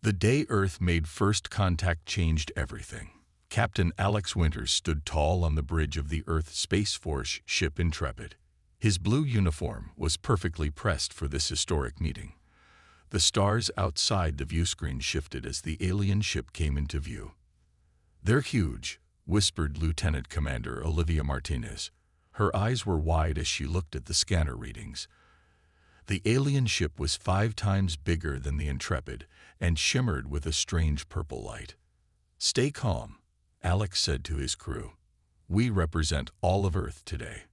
The day Earth made first contact changed everything. Captain Alex Winters stood tall on the bridge of the Earth Space Force ship Intrepid. His blue uniform was perfectly pressed for this historic meeting. The stars outside the viewscreen shifted as the alien ship came into view. "They're huge," whispered Lieutenant Commander Olivia Martinez. Her eyes were wide as she looked at the scanner readings. The alien ship was 5 times bigger than the Intrepid and shimmered with a strange purple light. "Stay calm," Alex said to his crew. "We represent all of Earth today."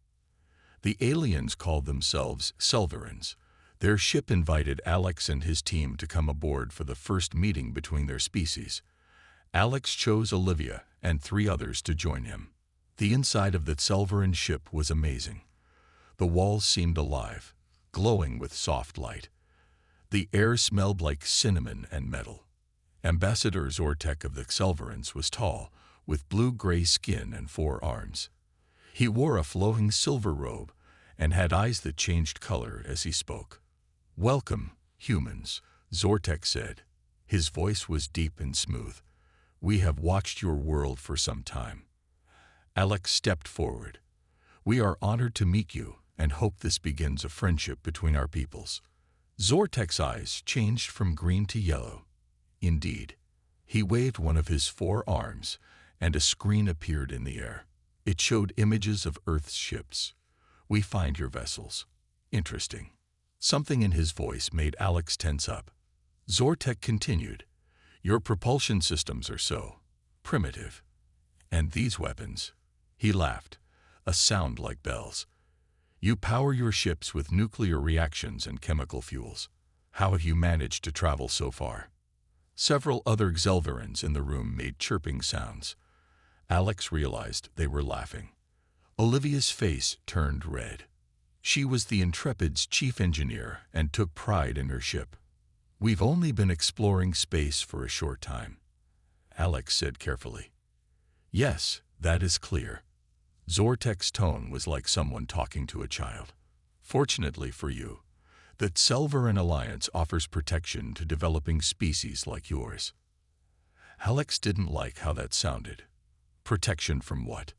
The aliens called themselves Selvarans. Their ship invited Alex and his team to come aboard for the first meeting between their species. Alex chose Olivia and 3 others to join him. The inside of the Selvaran ship was amazing. The walls seemed alive, glowing with soft light. The air smelled like cinnamon and metal. Ambassador Zortek of the Selvarans was tall, with blue-gray skin and 4 arms. He wore a flowing silver robe and had eyes that changed color as he spoke. "Welcome, humans," Zortek said. His voice was deep and smooth. "We have watched your world for some time." Alex stepped forward. "We are honored to meet you and hope this begins a friendship between our peoples." Zortek's eyes changed from green to yellow. Indeed, he waved one of his 4 arms, and a screen appeared in the air. It showed images of Earth's ships. "We find your vessels interesting." Something in his voice made Alex tense up. Zortek continued, "Your propulsion systems are so primitive. And these weapons." He laughed, a sound like bells. "You power your ships with nuclear reactions and chemical fuels. How have you managed to travel so far?" Several other Xelvarans in the room made chirping sounds. Alex realized they were laughing. Olivia's face turned red. She was the Intrepid's chief engineer and took pride in her ship. "We've only been exploring space for a short time," Alex said carefully. "Yes, that is clear." Zortek's tone was like someone talking to a child. "Fortunately for you, the Selvaran Alliance offers protection to developing species like yours." Alex didn't like how that sounded. Protection from what?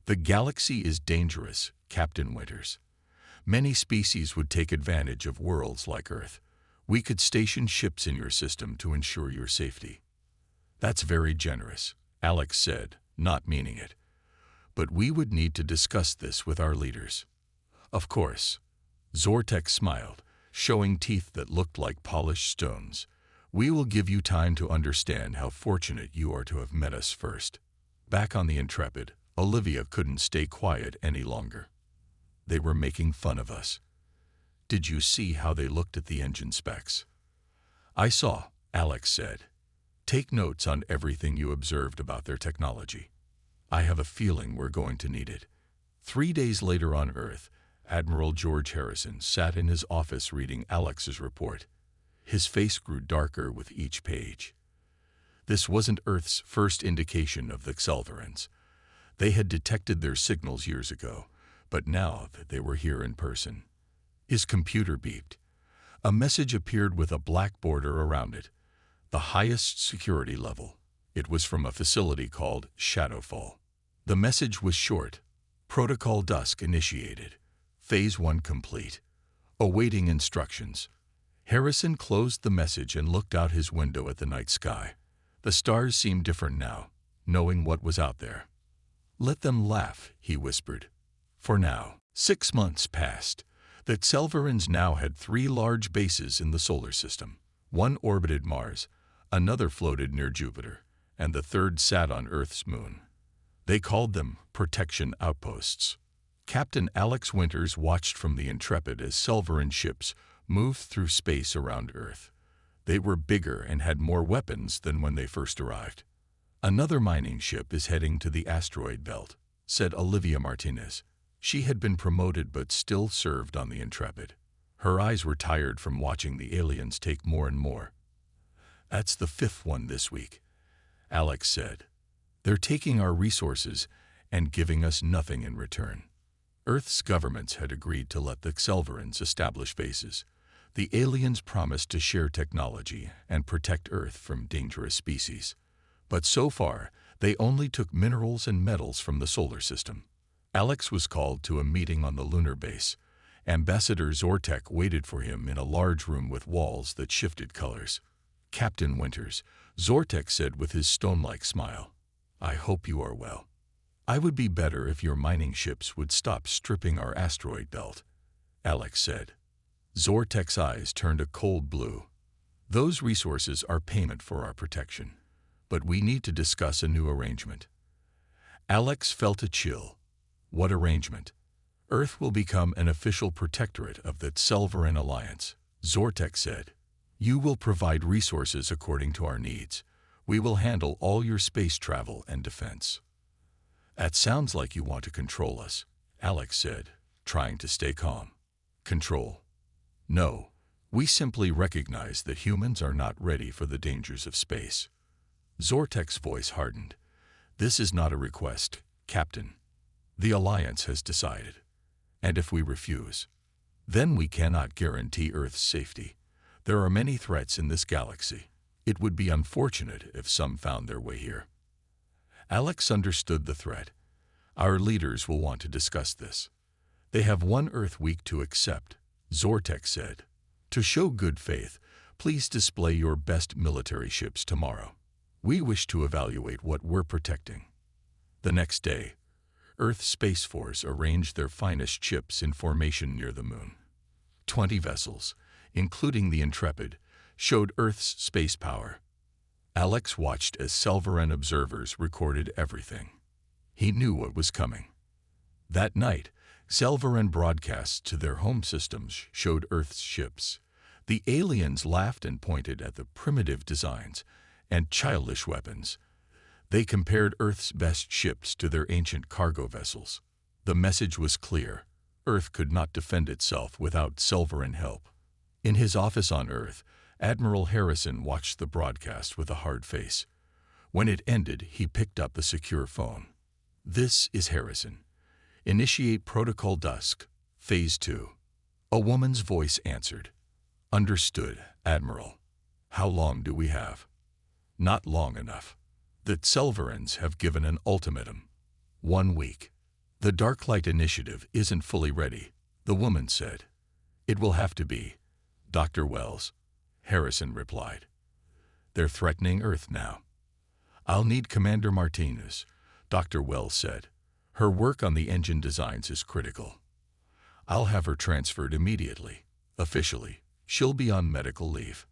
"The galaxy is dangerous, Captain Winters. Many species would take advantage of worlds like Earth. We could station ships in your system to ensure your safety." "That's very generous," Alex said, not meaning it. "But we would need to discuss this with our leaders." "Of course." Zortek smiled, showing teeth that looked like polished stones. "We will give you time to understand how fortunate you are to have met us first." Back on the Intrepid, Olivia couldn't stay quiet any longer. "They were making fun of us. Did you see how they looked at the engine specs?" "I saw," Alex said. "Take notes on everything you observed about their technology. I have a feeling we're going to need it." 3 days later on Earth, Admiral George Harrison sat in his office reading Alex's report. His face grew darker with each page. This wasn't Earth's first indication of the Xelvarans. They had detected their signals years ago, but now that they were here in person. His computer beeped. A message appeared with a black border around it. The highest security level. It was from a facility called Shadowfall. The message was short. "Protocol Dusk initiated. Phase 1 complete. Awaiting instructions." Harrison closed the message and looked out his window at the night sky. The stars seemed different now, knowing what was out there. "Let them laugh," he whispered. For now. 6 months passed. The Selvarans now had 3 large bases in the solar system. One orbited Mars, another floated near Jupiter, and the third sat on Earth's moon. They called them protection outposts. Captain Alex Winters watched from the Intrepid as Selvaran ships moved through space around Earth. They were bigger and had more weapons than when they first arrived. "Another mining ship is heading to the asteroid belt," said Olivia Martinez. She had been promoted but still served on the Intrepid. Her eyes were tired from watching the aliens take more and more. "That's the 5th one this week," Alex said. "They're taking our resources and giving us nothing in return." Earth's governments had agreed to let the Selvarans establish bases. The aliens promised to share technology and protect Earth from dangerous species. But so far, they only took minerals and metals from the solar system. Alex was called to a meeting on the lunar base. Ambassador Zortek waited for him in a large room with walls that shifted colors. "Captain Winters," Zortek said with his stone-like smile, "I hope you are well. I would be better if your mining ships would stop stripping our asteroid belt," Alex said. Zortek's eyes turned a cold blue. "Those resources are payment for our protection, but we need to discuss a new arrangement." Alex felt a chill. What arrangement? Earth will become an official protectorate of the Selvaran Alliance, Zortek said. "You will provide resources according to our needs. We will handle all your space travel and defense." "That sounds like you want to control us," Alex said, trying to stay calm. "Control? No, we simply recognize that humans are not ready for the dangers of space." Zortek's voice hardened. "This is not a request, Captain. The Alliance has decided. And if we refuse, then we cannot guarantee Earth's safety. There are many threats in this galaxy. It would be unfortunate if some found their way here." Alex understood the threat. "Our leaders will want to discuss this. They have one Earth week to accept," Zortek said. "To show good faith, please display your best military ships tomorrow. We wish to evaluate what we're protecting." The next day, Earth Space Force arranged their finest ships in formation near the moon. 20 vessels, including the Intrepid, showed Earth's space power. Alex watched as Selvaran observers recorded everything. He knew what was coming. That night, Selvaran broadcasts to their home systems showed Earth's ships. The aliens laughed and pointed at the primitive designs and childish weapons. They compared Earth's best ships to their ancient cargo vessels. The message was clear. Earth could not defend itself without Selvaran help. In his office on Earth, Admiral Harrison watched the broadcast with a hard face. When it ended, he picked up the secure phone. "This is Harrison. Initiate Protocol Dusk, Phase 2. A woman's voice answered. "Understood, Admiral. How long do we have?" "Not long enough. The Selvarans have given an ultimatum. 1 week. The Darklight Initiative isn't fully ready," the woman said. "It will have to be, Dr. Wells," Harrison replied. "They're threatening Earth now." "I'll need Commander Martinez," Dr. Wells said. "Her work on the engine designs is critical. I'll have her transferred immediately. Officially, she'll be on medical leave."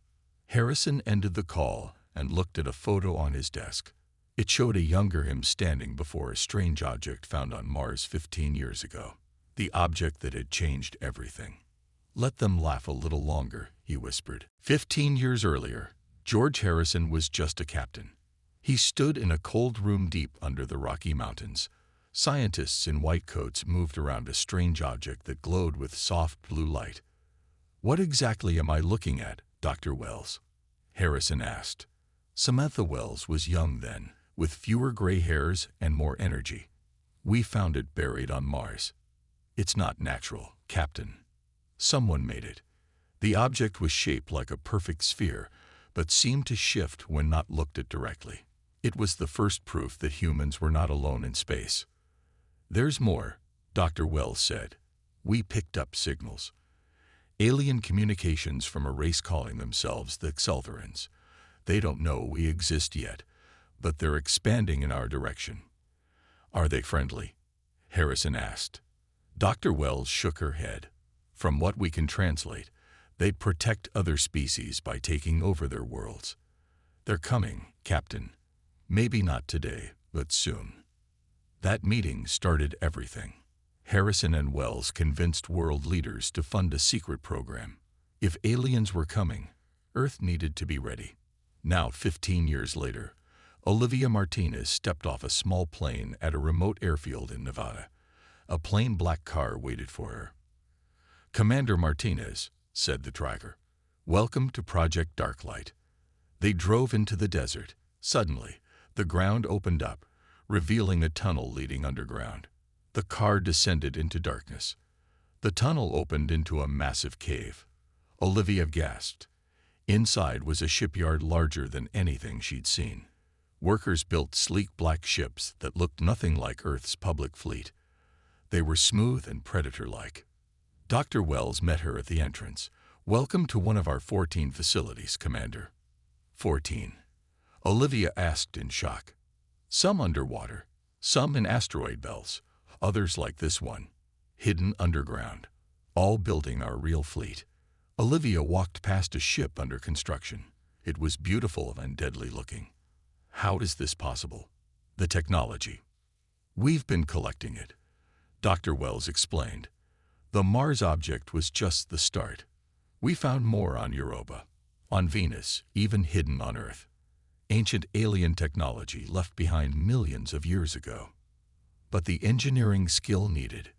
Harrison ended the call and looked at a photo on his desk. It showed a younger him standing before a strange object found on Mars 15 years ago. The object that had changed everything. "Let them laugh a little longer," he whispered. 15 years earlier, George Harrison was just a captain. He stood in a cold room deep under the Rocky Mountains. Scientists in white coats moved around a strange object that glowed with soft blue light. "What exactly am I looking at, Dr. Wells?" Harrison asked. Samantha Wells was young then, with fewer gray hairs and more energy. "We found it buried on Mars. It's not natural, Captain. Someone made it. The object was shaped like a perfect sphere, but seemed to shift when not looked at directly. It was the first proof that humans were not alone in space." "There's more," Dr. Wells said. "We picked up signals. Alien communications from a race calling themselves the Selvarans. They don't know we exist yet, but they're expanding in our direction." "Are they friendly?" Harrison asked. Dr. Wells shook her head. "From what we can translate, they'd protect other species by taking over their worlds. They're coming, Captain. Maybe not today, but soon." That meeting started everything. Harrison and Wells convinced world leaders to fund a secret program. If aliens were coming, Earth needed to be ready. Now, 15 years later, Olivia Martinez stepped off a small plane at a remote airfield in Nevada. A plain black car waited for her. "Commander Martinez," said the driver, "welcome to Project Darklight." They drove into the desert. Suddenly, the ground opened up, revealing a tunnel leading underground. The car descended into darkness. The tunnel opened into a massive cave. Olivia gasped. Inside was a shipyard larger than anything she'd seen. Workers built sleek black ships that looked nothing like Earth's public fleet. They were smooth and predator-like. Dr. Wells met her at the entrance. "Welcome to one of our 14 facilities, Commander." 14. Olivia asked in shock. Some underwater, some in asteroid belts, others like this one, hidden underground, all building our real fleet. Olivia walked past a ship under construction. It was beautiful and deadly looking. How is this possible? The technology. We've been collecting it, Dr. Wells explained. The Mars object was just the start. We found more on Europa, on Venus, even hidden on Earth. Ancient alien technology left behind millions of years ago. But the engineering skill needed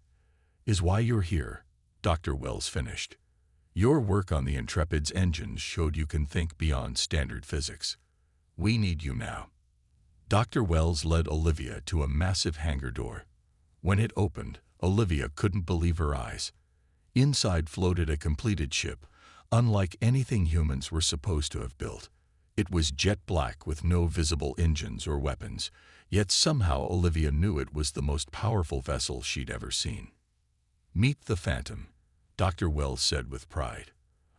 is why you're here, Dr. Wells finished. Your work on the Intrepid's engines showed you can think beyond standard physics. We need you now. Dr. Wells led Olivia to a massive hangar door. When it opened, Olivia couldn't believe her eyes. Inside floated a completed ship, unlike anything humans were supposed to have built. It was jet black with no visible engines or weapons, yet somehow Olivia knew it was the most powerful vessel she'd ever seen. "Meet the Phantom," Dr. Wells said with pride.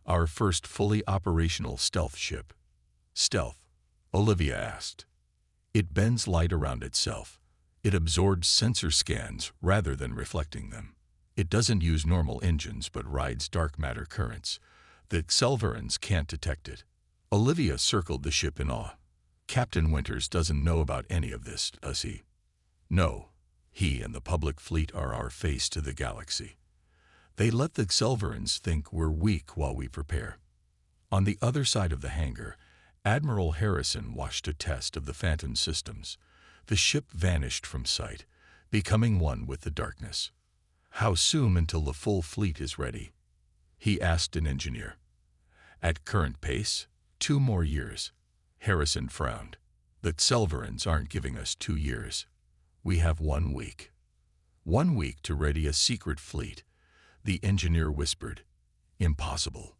"Our first fully operational stealth ship." "Stealth?" Olivia asked. "It bends light around itself. It absorbs sensor scans rather than reflecting them. It doesn't use normal engines but rides dark matter currents. The Xelvarans can't detect it." Olivia circled the ship in awe. "Captain Winters doesn't know about any of this, does he?" "No. He and the public fleet are our face to the galaxy. They let the Xelvarans think we're weak while we prepare." On the other side of the hangar, Admiral Harrison watched a test of the Phantom systems. The ship vanished from sight, becoming one with the darkness. "How soon until the full fleet is ready?" he asked an engineer. "At current pace, 2 more years." Harrison frowned. "The Xelvarans aren't giving us 2 years. We have 1 week. 1 week to ready a secret fleet," the engineer whispered. "Impossible."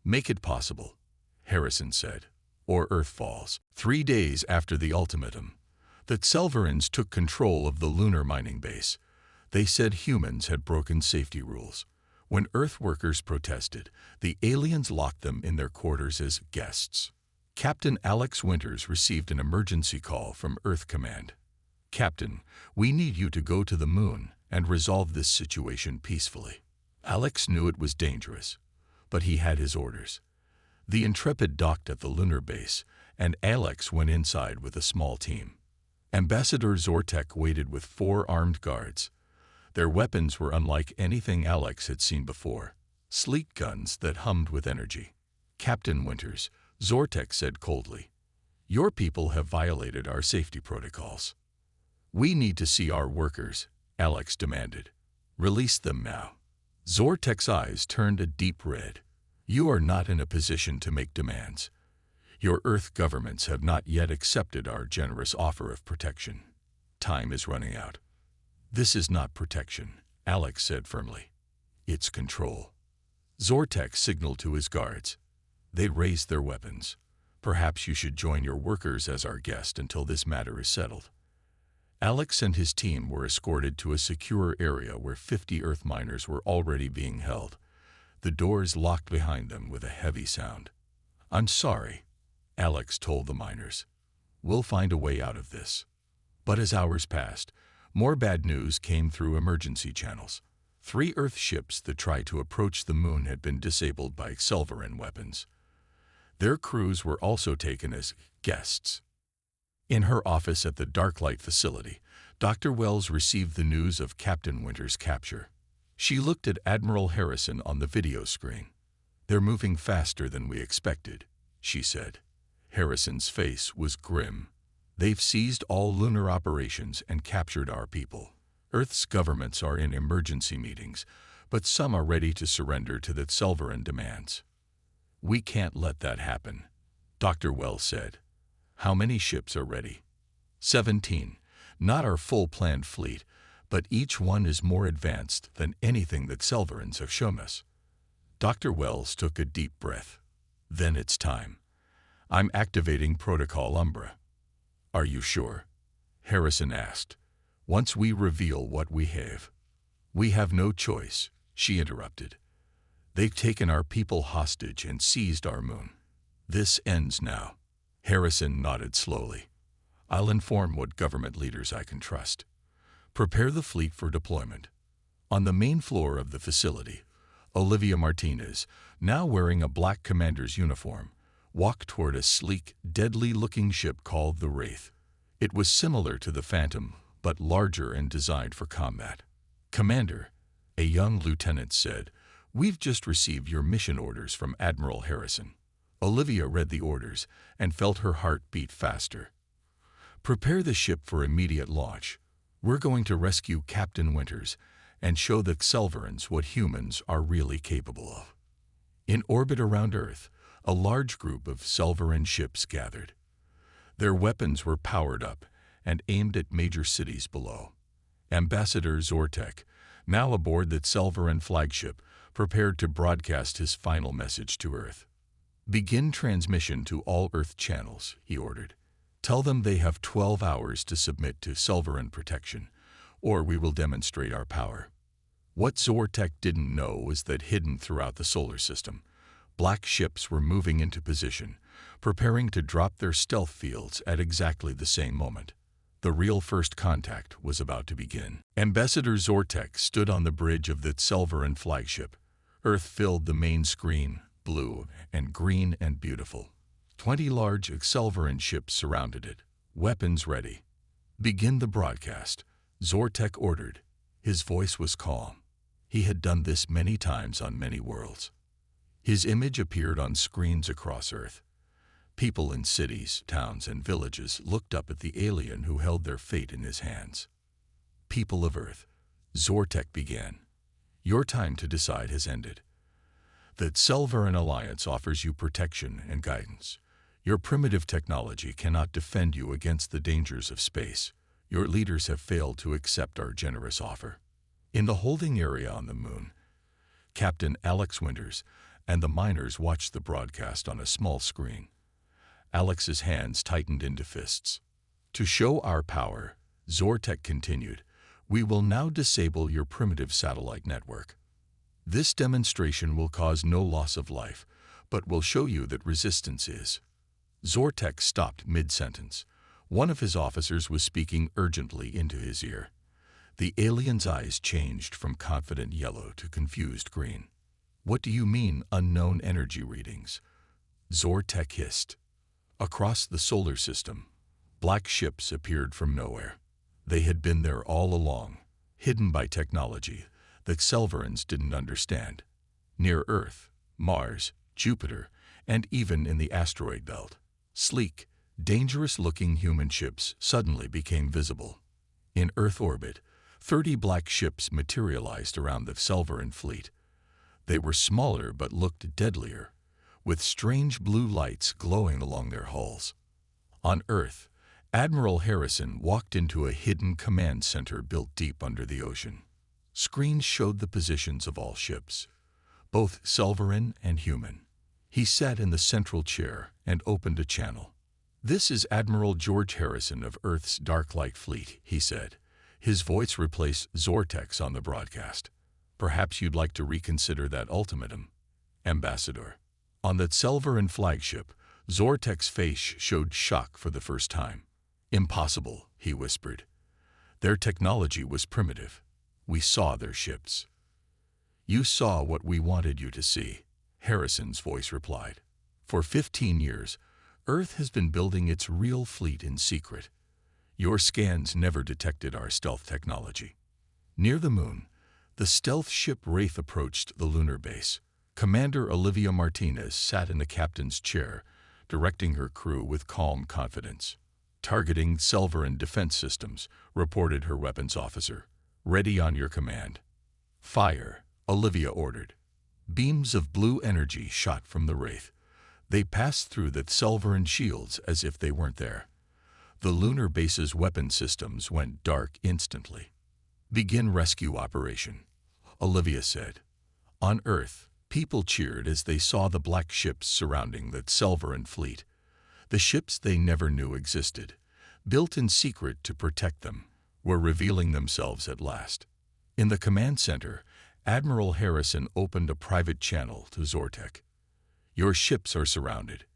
"Make it possible," Harrison said, "or Earth falls." 3 days after the ultimatum, the Xelvarans took control of the lunar mining base. They said humans had broken safety rules. When Earth workers protested, the aliens locked them in their quarters as guests. Captain Alex Winters received an emergency call from Earth Command. "Captain, we need you to go to the moon and resolve this situation peacefully." Alex knew it was dangerous, but he had his orders. The Intrepid docked at the lunar base, and Alex went inside with a small team. Ambassador Zortek waited with 4 armed guards. Their weapons were unlike anything Alex had seen before, sleek guns that hummed with energy. "Captain Winters," Zortek said coldly, "your people have violated our safety protocols." "We need to see our workers," Alex demanded. "Release them now." Zortek's eyes turned a deep red. "You are not in a position to make demands. Your Earth governments have not yet accepted our generous offer of protection. Time is running out." "This is not protection," Alex said firmly. "It's control." Zortek signaled to his guards. They raised their weapons. "Perhaps you should join your workers as our guest until this matter is settled." Alex and his team were escorted to a secure area where 50 Earth miners were already being held. The doors locked behind them with a heavy sound. "I'm sorry," Alex told the miners. "We'll find a way out of this." But as hours passed, more bad news came through emergency channels. 3 Earth ships that tried to approach the moon had been disabled by Xelvaran weapons. Their crews were also taken as guests. In her office at the Darklight facility, Dr. Wells received the news of Captain Winters' capture. She looked at Admiral Harrison on the video screen. "They're moving faster than we expected," she said. Harrison's face was grim. "They've seized all lunar operations and captured our people. Earth's governments are in emergency meetings, but some are ready to surrender to the Xelvaran demands." "We can't let that happen," Dr. Wells said. "How many ships are ready?" 17. "Not our full planned fleet, but each one is more advanced than anything the Xelvarans have shown us." Dr. Wells took a deep breath. Then it's time. I'm activating Protocol Umbra. Are you sure? Harrison asked. Once we reveal what we have. We have no choice, she interrupted. They've taken our people hostage and seized our moon. This ends now. Harrison nodded slowly. I'll inform what government leaders I can trust. Prepare the fleet for deployment. On the main floor of the facility, Olivia Martinez, now wearing a black commander's uniform, walked toward a sleek, deadly-looking ship called the Wraith. It was similar to the Phantom, but larger and designed for combat. Commander, a young lieutenant said, we've just received your mission orders from Admiral Harrison. Olivia read the orders and felt her heart beat faster. Prepare the ship for immediate launch. We're going to rescue Captain Winters and show the Xelverans what humans are really capable of. In orbit around Earth, a large group of Xelveran ships gathered. Their weapons were powered up and aimed at major cities below. Ambassador Zortek, now aboard the Xelveran flagship, prepared to broadcast his final message to Earth. Begin transmission to all Earth channels, he ordered. Tell them they have 12 hours to submit to Xelveran protection, or we will demonstrate our power. What Zortek didn't know was that hidden throughout the solar system, black ships were moving into position, preparing to drop their stealth fields at exactly the same moment. The real first contact was about to begin. Ambassador Zortek stood on the bridge of the Xelveran flagship. Earth filled the main screen, blue and green and beautiful. 20 large Xelveran ships surrounded it, weapons ready. Begin the broadcast, Zortek ordered. His voice was calm. He had done this many times on many worlds. His image appeared on screens across Earth. People in cities, towns, and villages looked up at the alien who held their fate in his hands. People of Earth, Zortek began. Your time to decide has ended. The Xelveran Alliance offers you protection and guidance. Your primitive technology cannot defend you against the dangers of space. Your leaders have failed to accept our generous offer. In the holding area on the moon, Captain Alex Winters and the miners watched the broadcast on a small screen. Alex's hands tightened into fists. To show our power, Zortek continued, we will now disable your primitive satellite network. This demonstration will cause no loss of life, but will show you that resistance is. Zortek stopped mid-sentence. One of his officers was speaking urgently into his ear. The alien's eyes changed from confident yellow to confused green. What do you mean, unknown energy readings? Zortek hissed. Across the solar system, black ships appeared from nowhere. They had been there all along, hidden by technology the Xelverans didn't understand. Near Earth, Mars, Jupiter, and even in the asteroid belt, sleek, dangerous-looking human ships suddenly became visible. In Earth orbit, 30 black ships materialized around the Xelveran fleet. They were smaller but looked deadlier, with strange blue lights glowing along their hulls. On Earth, Admiral Harrison walked into a hidden command center built deep under the ocean. Screens showed the positions of all ships, both Xelveran and human. He sat in the central chair and opened a channel. This is Admiral George Harrison of Earth's Dark Light Fleet, he said. His voice replaced Zortek's on the broadcast. Perhaps you'd like to reconsider that ultimatum, Ambassador. On the Xelveran flagship, Zortek's face showed shock for the first time. Impossible, he whispered. Their technology was primitive. We saw their ships. You saw what we wanted you to see, Harrison's voice replied. For 15 years, Earth has been building its real fleet in secret. Your scans never detected our stealth technology. Near the moon, the stealth ship Wraith approached the lunar base. Commander Olivia Martinez sat in the captain's chair, directing her crew with calm confidence. Targeting Xelveran defense systems, reported her weapons officer. Ready on your command. Fire, Olivia ordered. Beams of blue energy shot from the Wraith. They passed through the Xelveran shields as if they weren't there. The lunar base's weapon systems went dark instantly. Begin rescue operation, Olivia said. On Earth, People cheered as they saw the black ships surrounding the Selvaran fleet, the ships they never knew existed, built in secret to protect them, were revealing themselves at last. In the command center, Admiral Harrison opened a private channel to Zortek. "Your ships are surrounded.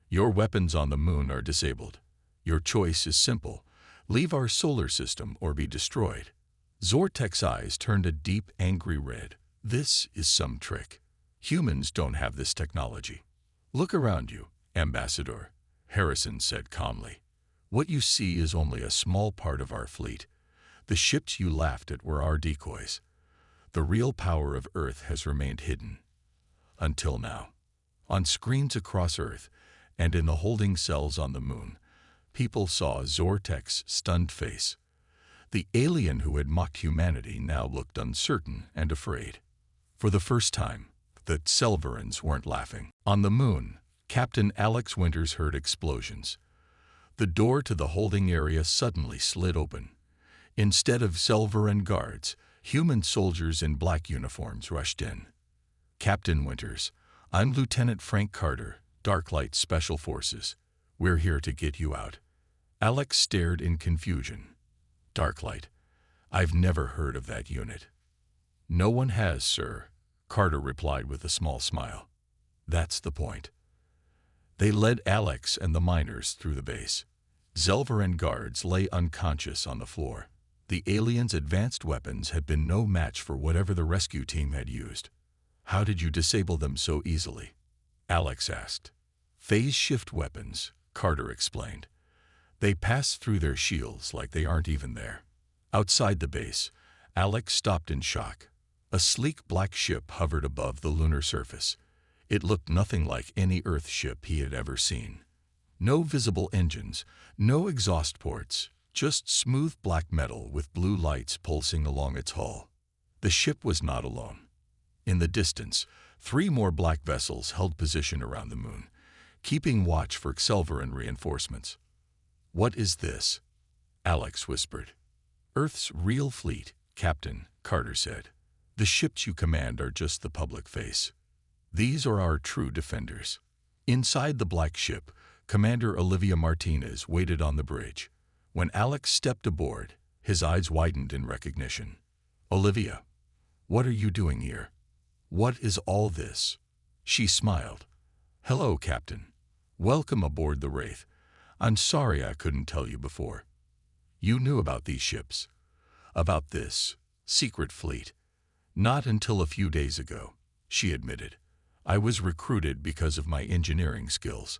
Your weapons on the moon are disabled. Your choice is simple: leave our solar system or be destroyed." Zortek's eyes turned a deep, angry red. "This is some trick. Humans don't have this technology." "Look around you, Ambassador," Harrison said calmly. "What you see is only a small part of our fleet. The ships you laughed at were our decoys. The real power of Earth has remained hidden. Until now. On screens across Earth and in the holding cells on the moon, people saw Zortek's stunned face. The alien who had mocked humanity now looked uncertain and afraid. For the first time, the Selvarans weren't laughing. On the moon, Captain Alex Winters heard explosions. The door to the holding area suddenly slid open. Instead of Selvaran guards, human soldiers in black uniforms rushed in. "Captain Winters, I'm Lieutenant Frank Carter, Darklight Special Forces. We're here to get you out." Alex stared in confusion. "Darklight? I've never heard of that unit." "No one has, sir," Carter replied with a small smile. "That's the point." They led Alex and the miners through the base. Selvaran guards lay unconscious on the floor. The aliens' advanced weapons had been no match for whatever the rescue team had used. "How did you disable them so easily?" Alex asked. "Phase shift weapons," Carter explained. "They pass through their shields like they aren't even there." Outside the base, Alex stopped in shock. A sleek black ship hovered above the lunar surface. It looked nothing like any Earth ship he had ever seen. No visible engines, no exhaust ports, just smooth black metal with blue lights pulsing along its hull. The ship was not alone. In the distance, 3 more black vessels held position around the moon, keeping watch for Selvaran reinforcements. "What is this?" Alex whispered. "Earth's real fleet, Captain," Carter said. "The ships you command are just the public face. These are our true defenders." Inside the black ship, Commander Olivia Martinez waited on the bridge. When Alex stepped aboard, his eyes widened in recognition. "Olivia, what are you doing here? What is all this?" She smiled. "Hello, Captain. Welcome aboard the Wraith. I'm sorry I couldn't tell you before." "You knew about these ships, about this secret fleet." "Not until a few days ago," she admitted. "I was recruited because of my engineering skills.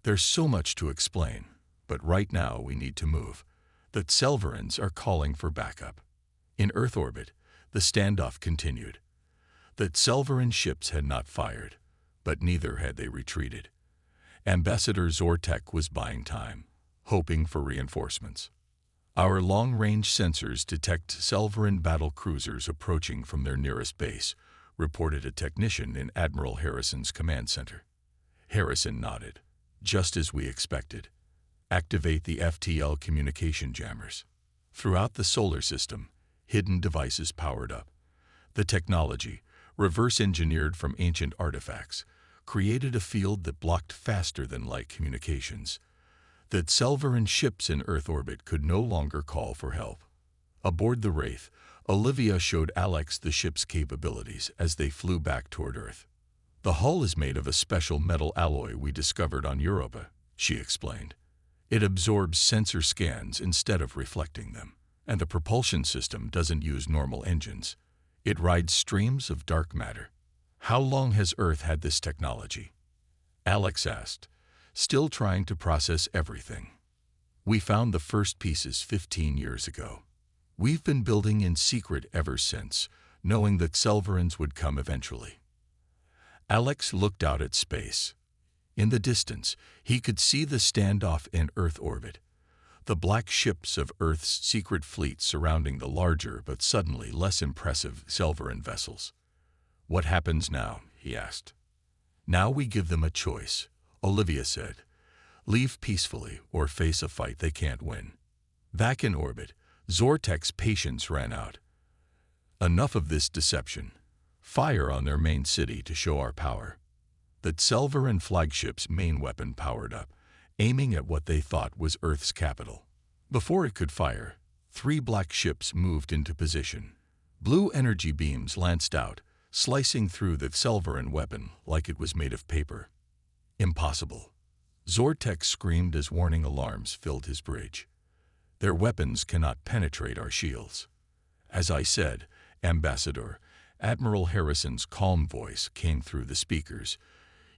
There's so much to explain, but right now we need to move. The Selvarans are calling for backup." In Earth orbit, the standoff continued. The Selvaran ships had not fired, but neither had they retreated. Ambassador Zortek was buying time, hoping for reinforcements. "Our long-range sensors detect Selvaran battle cruisers approaching from their nearest base," reported a technician in Admiral Harrison's command center. Harrison nodded. "Just as we expected. Activate the FTL communication jammers." Throughout the solar system, hidden devices powered up. The technology, reverse-engineered from ancient artifacts, created a field that blocked faster-than-light communications. The Selvaran ships in Earth orbit could no longer call for help. Aboard the Wraith, Olivia showed Alex the ship's capabilities as they flew back toward Earth. "The hull is made of a special metal alloy we discovered on Europa," she explained. "It absorbs sensor scans instead of reflecting them, and the propulsion system doesn't use normal engines. It rides streams of dark matter." "How long has Earth had this technology?" Alex asked, still trying to process everything. "We found the first pieces 15 years ago. We've been building in secret ever since, knowing that Selvarans would come eventually." Alex looked out at space. In the distance, he could see the standoff in Earth orbit, the black ships of Earth's secret fleet surrounding the larger but suddenly less impressive Selvaran vessels. "What happens now?" he asked. "Now we give them a choice," Olivia said. "Leave peacefully or face a fight they can't win." Back in orbit, Zortek's patience ran out. "Enough of this deception. Fire on their main city to show our power. The Selvarin flagship's main weapon powered up, aiming at what they thought was Earth's capital. Before it could fire, 3 black ships moved into position. Blue energy beams lanced out, slicing through the Selvarin weapon like it was made of paper. Impossible. Zortek screamed as warning alarms filled his bridge. Their weapons cannot penetrate our shields. As I said, Ambassador, Admiral Harrison's calm voice came through the speakers.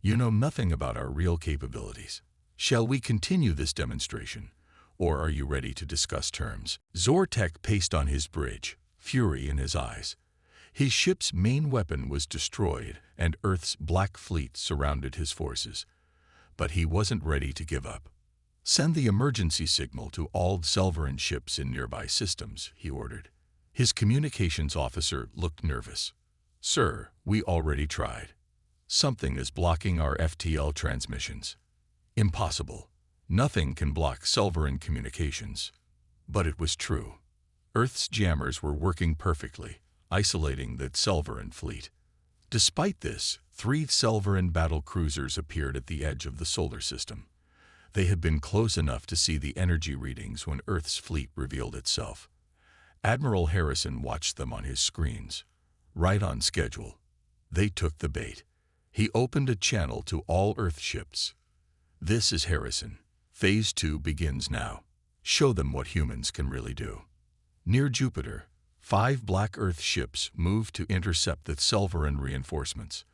You know nothing about our real capabilities. Shall we continue this demonstration, or are you ready to discuss terms? Zortek paced on his bridge, fury in his eyes. His ship's main weapon was destroyed, and Earth's Black Fleet surrounded his forces. But he wasn't ready to give up. Send the emergency signal to all Selvarin ships in nearby systems, he ordered. His communications officer looked nervous. Sir, we already tried. Something is blocking our FTL transmissions. Impossible. Nothing can block Selvarin communications. But it was true. Earth's jammers were working perfectly, isolating the Selvarin fleet. Despite this, 3 Selvarin battle cruisers appeared at the edge of the solar system. They had been close enough to see the energy readings when Earth's fleet revealed itself. Admiral Harrison watched them on his screens. Right on schedule. They took the bait. He opened a channel to all Earth ships. This is Harrison. Phase 2 begins now. Show them what humans can really do. Near Jupiter, 5 Black Earth ships moved to intercept the Selvarin reinforcements.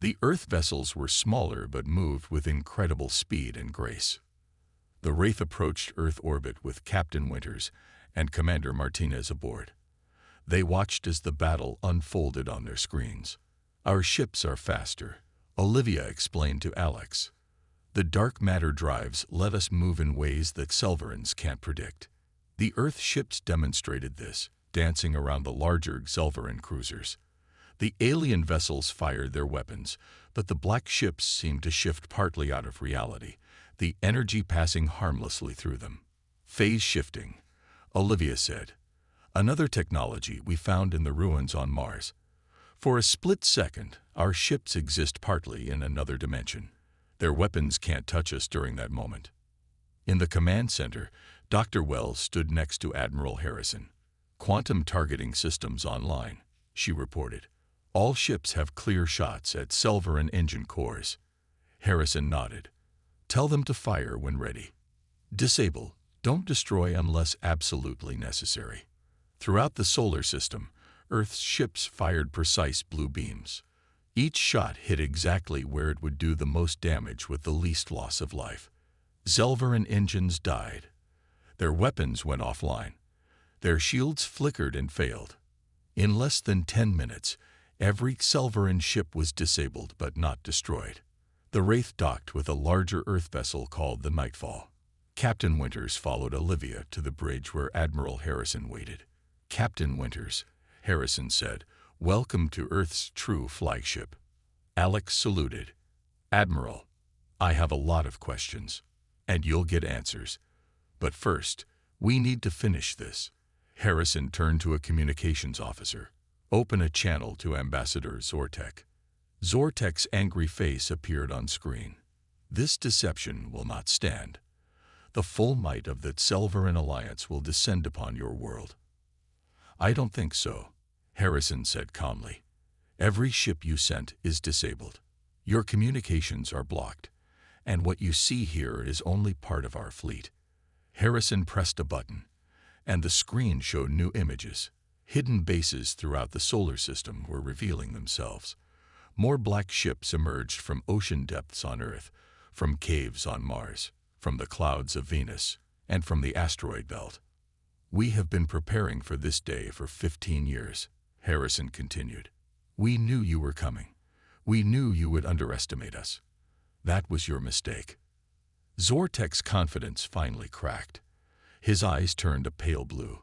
The Earth vessels were smaller but moved with incredible speed and grace. The Wraith approached Earth orbit with Captain Winters and Commander Martinez aboard. They watched as the battle unfolded on their screens. Our ships are faster, Olivia explained to Alex. The dark matter drives let us move in ways that Selvarins can't predict. The Earth ships demonstrated this, dancing around the larger Selvarin cruisers. The alien vessels fired their weapons, but the black ships seemed to shift partly out of reality, the energy passing harmlessly through them. Phase shifting, Olivia said. Another technology we found in the ruins on Mars. For a split second, our ships exist partly in another dimension. Their weapons can't touch us during that moment. In the command center, Dr. Wells stood next to Admiral Harrison. Quantum targeting systems online, she reported. All ships have clear shots at Selvarin engine cores. Harrison nodded. Tell them to fire when ready. Disable, don't destroy unless absolutely necessary. Throughout the solar system, Earth's ships fired precise blue beams. Each shot hit exactly where it would do the most damage with the least loss of life. Selvarin engines died. Their weapons went offline. Their shields flickered and failed. In less than 10 minutes, every Selvarin ship was disabled but not destroyed. The Wraith docked with a larger Earth vessel called the Nightfall. Captain Winters followed Olivia to the bridge where Admiral Harrison waited. Captain Winters, Harrison said, welcome to Earth's true flagship. Alex saluted. Admiral, I have a lot of questions, and you'll get answers. But first, we need to finish this. Harrison turned to a communications officer. Open a channel to Ambassador Zortek. Zortek's angry face appeared on screen. This deception will not stand. The full might of the Selvarin Alliance will descend upon your world. I don't think so, Harrison said calmly. Every ship you sent is disabled. Your communications are blocked, and what you see here is only part of our fleet. Harrison pressed a button, and the screen showed new images. Hidden bases throughout the solar system were revealing themselves. More black ships emerged from ocean depths on Earth, from caves on Mars, from the clouds of Venus, and from the asteroid belt. We have been preparing for this day for 15 years, Harrison continued. We knew you were coming. We knew you would underestimate us. That was your mistake. Zortek's confidence finally cracked. His eyes turned a pale blue,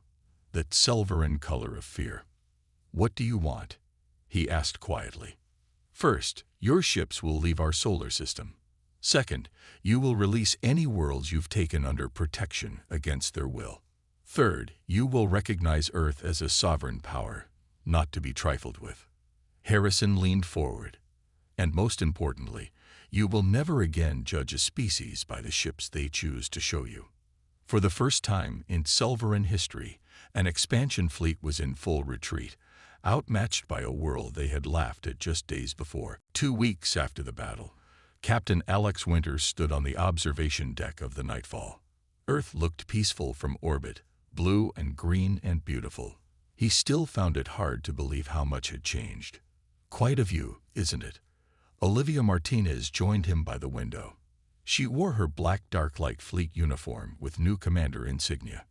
that Selvarin color of fear. What do you want? He asked quietly. First, your ships will leave our solar system. Second, you will release any worlds you've taken under protection against their will. Third, you will recognize Earth as a sovereign power, not to be trifled with. Harrison leaned forward. And most importantly, you will never again judge a species by the ships they choose to show you. For the first time in Selvaran history, an expansion fleet was in full retreat, outmatched by a world they had laughed at just days before. 2 weeks after the battle, Captain Alex Winters stood on the observation deck of the Nightfall. Earth looked peaceful from orbit, blue and green and beautiful. He still found it hard to believe how much had changed. Quite a view, isn't it? Olivia Martinez joined him by the window. She wore her black Darklight Fleet uniform with new commander insignia.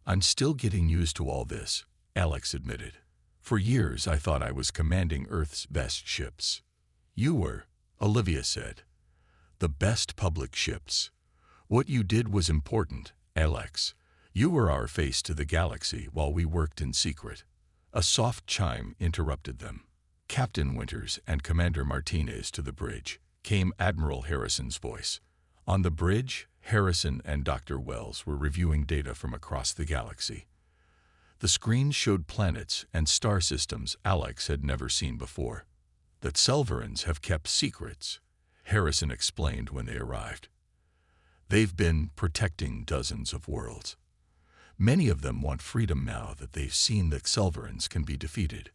I'm still getting used to all this, Alex admitted. For years I thought I was commanding Earth's best ships. You were, Olivia said. The best public ships. What you did was important, Alex. You were our face to the galaxy while we worked in secret. A soft chime interrupted them. Captain Winters and Commander Martinez to the bridge, came Admiral Harrison's voice. On the bridge, Harrison and Dr. Wells were reviewing data from across the galaxy. The screen showed planets and star systems Alex had never seen before. That Selvarans have kept secrets, Harrison explained when they arrived. They've been protecting dozens of worlds. Many of them want freedom now that they've seen that Selvarans can be defeated.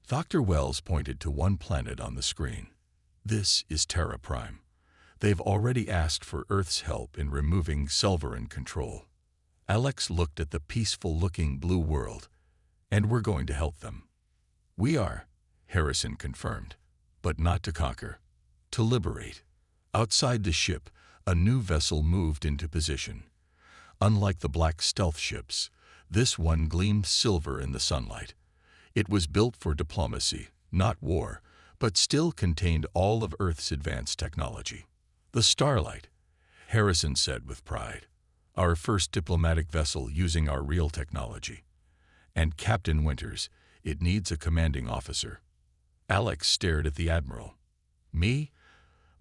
Dr. Wells pointed to one planet on the screen. This is Terra Prime. They've already asked for Earth's help in removing Selvaran control. Alex looked at the peaceful-looking blue world, and we're going to help them. We are, Harrison confirmed, but not to conquer, to liberate. Outside the ship, a new vessel moved into position. Unlike the black stealth ships, this one gleamed silver in the sunlight. It was built for diplomacy, not war, but still contained all of Earth's advanced technology. The Starlight, Harrison said with pride. Our first diplomatic vessel using our real technology. And Captain Winters, it needs a commanding officer. Alex stared at the Admiral. Me?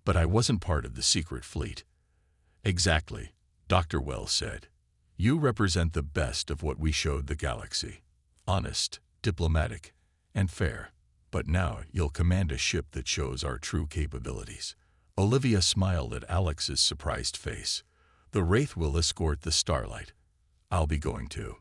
But I wasn't part of the secret fleet. Exactly, Dr. Wells said. You represent the best of what we showed the galaxy. Honest, diplomatic, and fair. But now you'll command a ship that shows our true capabilities. Olivia smiled at Alex's surprised face. The Wraith will escort the Starlight. I'll be going too.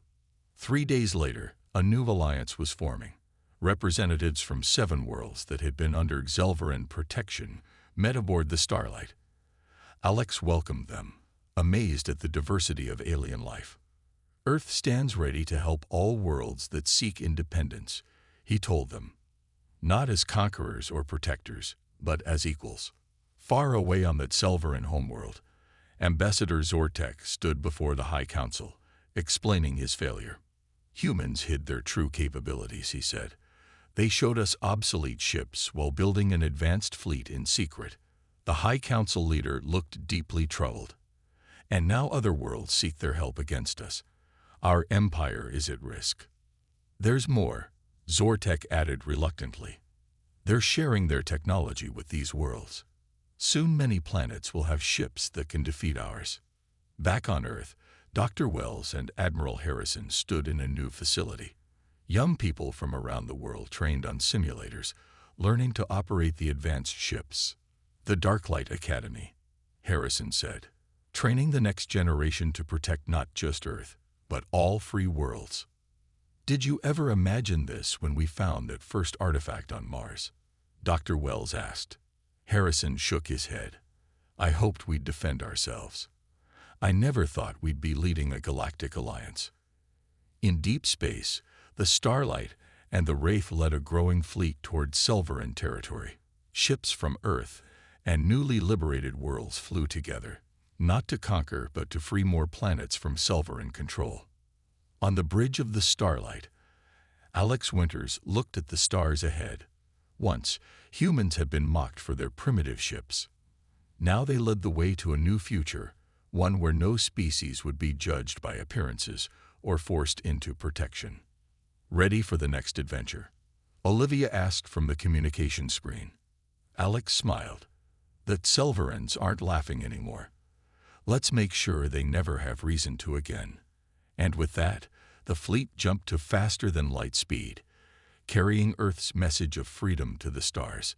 3 days later, a new alliance was forming. Representatives from 7 worlds that had been under Selvaran protection met aboard the Starlight. Alex welcomed them, amazed at the diversity of alien life. Earth stands ready to help all worlds that seek independence, he told them. Not as conquerors or protectors, but as equals. Far away on that Selvaran homeworld, Ambassador Zortek stood before the High Council, explaining his failure. Humans hid their true capabilities, he said. They showed us obsolete ships while building an advanced fleet in secret. The High Council leader looked deeply troubled. And now other worlds seek their help against us. Our empire is at risk. There's more, Zortek added reluctantly. They're sharing their technology with these worlds. Soon many planets will have ships that can defeat ours. Back on Earth, Dr. Wells and Admiral Harrison stood in a new facility. Young people from around the world trained on simulators, learning to operate the advanced ships. The Darklight Academy, Harrison said, training the next generation to protect not just Earth, but all free worlds. Did you ever imagine this when we found that first artifact on Mars? Dr. Wells asked. Harrison shook his head. I hoped we'd defend ourselves. I never thought we'd be leading a galactic alliance. In deep space, the Starlight and the Wraith led a growing fleet toward Selvaran territory. Ships from Earth and newly liberated worlds flew together, not to conquer but to free more planets from Selvaran control. On the bridge of the Starlight, Alex Winters looked at the stars ahead. Once, humans had been mocked for their primitive ships. Now they led the way to a new future, one where no species would be judged by appearances or forced into protection. Ready for the next adventure? Olivia asked from the communication screen. Alex smiled. That Selvarans aren't laughing anymore. Let's make sure they never have reason to again. And with that, the fleet jumped to faster-than-light speed, carrying Earth's message of freedom to the stars.